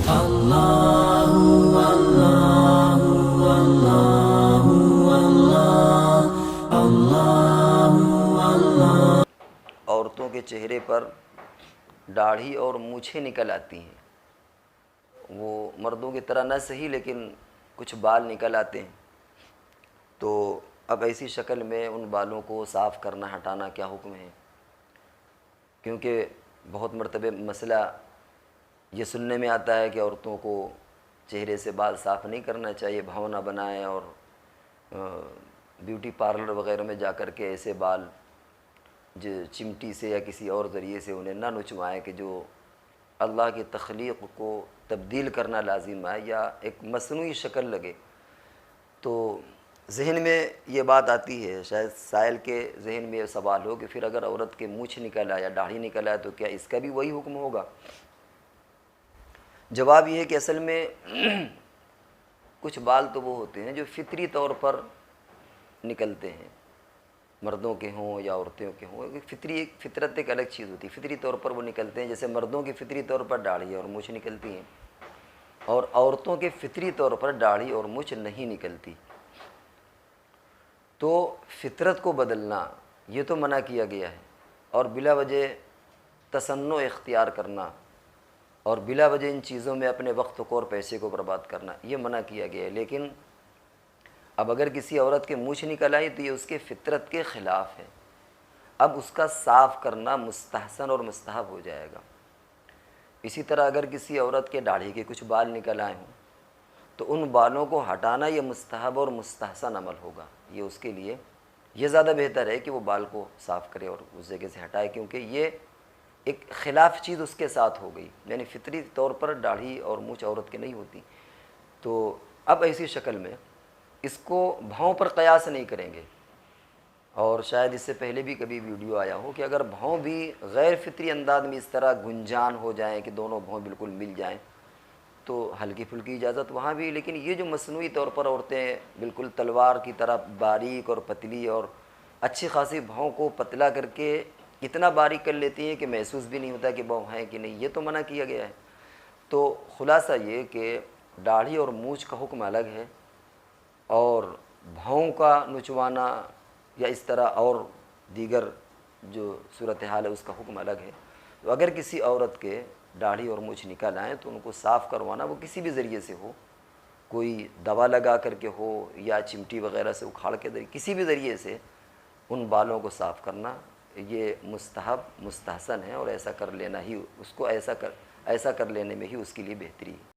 औरतों के चेहरे पर दाढ़ी और मूछें निकल आती हैं। वो मर्दों की तरह न सही, लेकिन कुछ बाल निकल आते हैं। तो अब ऐसी शक्ल में उन बालों को साफ़ करना, हटाना क्या हुक्म है? क्योंकि बहुत मरतबे मसला ये सुनने में आता है कि औरतों को चेहरे से बाल साफ़ नहीं करना चाहिए, भाव ना बनाएं, और ब्यूटी पार्लर वगैरह में जा कर के ऐसे बाल जो चिमटी से या किसी और ज़रिए से उन्हें ना नुचवाएँ कि जो अल्लाह की तख्लीक़ को तब्दील करना लाजिम है या एक मसनूई शक्ल लगे। तो जहन में ये बात आती है, शायद साइल के जहन में ये सवाल हो कि फिर अगर औरत के मूँछ निकल आए या दाढ़ी निकल आए तो क्या इसका भी वही हुक्म होगा? जवाब ये है कि असल में कुछ बाल तो वो होते हैं जो फितरी तौर पर निकलते हैं, मर्दों के हों या औरतों के हों। फितरत एक अलग चीज़ होती है, फितरी तौर पर वो निकलते हैं। जैसे मर्दों की फितरी तौर पर दाढ़ी और मूछ निकलती हैं, और औरतों के फितरी तौर पर दाढ़ी और मूछ नहीं निकलती। तो फितरत को बदलना ये तो मना किया गया है, और बिला वजह तसन्नो इख्तियार करना और बिला वजह इन चीज़ों में अपने वक्त को और पैसे को बर्बाद करना ये मना किया गया है। लेकिन अब अगर किसी औरत के मूछ निकल आई तो ये उसके फितरत के ख़िलाफ़ है। अब उसका साफ़ करना मुस्तहसन और मुस्तहब हो जाएगा। इसी तरह अगर किसी औरत के दाढ़ी के कुछ बाल निकल आए हों तो उन बालों को हटाना ये मुस्तहब और मुस्तहसन अमल होगा। ये उसके लिए ये ज़्यादा बेहतर है कि वो बाल को साफ़ करे और उस जगह से हटाए, क्योंकि ये एक ख़िलाफ़ चीज़ उसके साथ हो गई। यानी फितरी तौर पर दाढ़ी और मूछ औरत की नहीं होती। तो अब ऐसी शक्ल में इसको भाव पर क़यास नहीं करेंगे। और शायद इससे पहले भी कभी वीडियो आया हो कि अगर भाव भी गैर फितरी अंदाज में इस तरह गुंजान हो जाएं कि दोनों भाव बिल्कुल मिल जाएं तो हल्की फुल्की इजाज़त वहाँ भी। लेकिन ये जो मसनूई तौर पर औरतें बिल्कुल तलवार की तरह बारीक और पतली और अच्छी खासी भाव को पतला करके इतना बारीक कर लेती हैं कि महसूस भी नहीं होता कि भाव हैं कि नहीं, ये तो मना किया गया है। तो खुलासा ये कि दाढ़ी और मूछ का हुक्म अलग है, और भावों का नुचवाना या इस तरह और दीगर जो सूरत हाल है उसका हुक्म अलग है। तो अगर किसी औरत के दाढ़ी और मूछ निकल आएँ तो उनको साफ़ करवाना, वो किसी भी ज़रिए से हो, कोई दवा लगा करके हो या चिमटी वगैरह से उखाड़ के किसी भी ज़रिए से उन बालों को साफ़ करना ये मुस्तहब मुस्तहसन है, और ऐसा कर लेना ही उसको ऐसा कर लेने में ही उसके लिए बेहतरी है।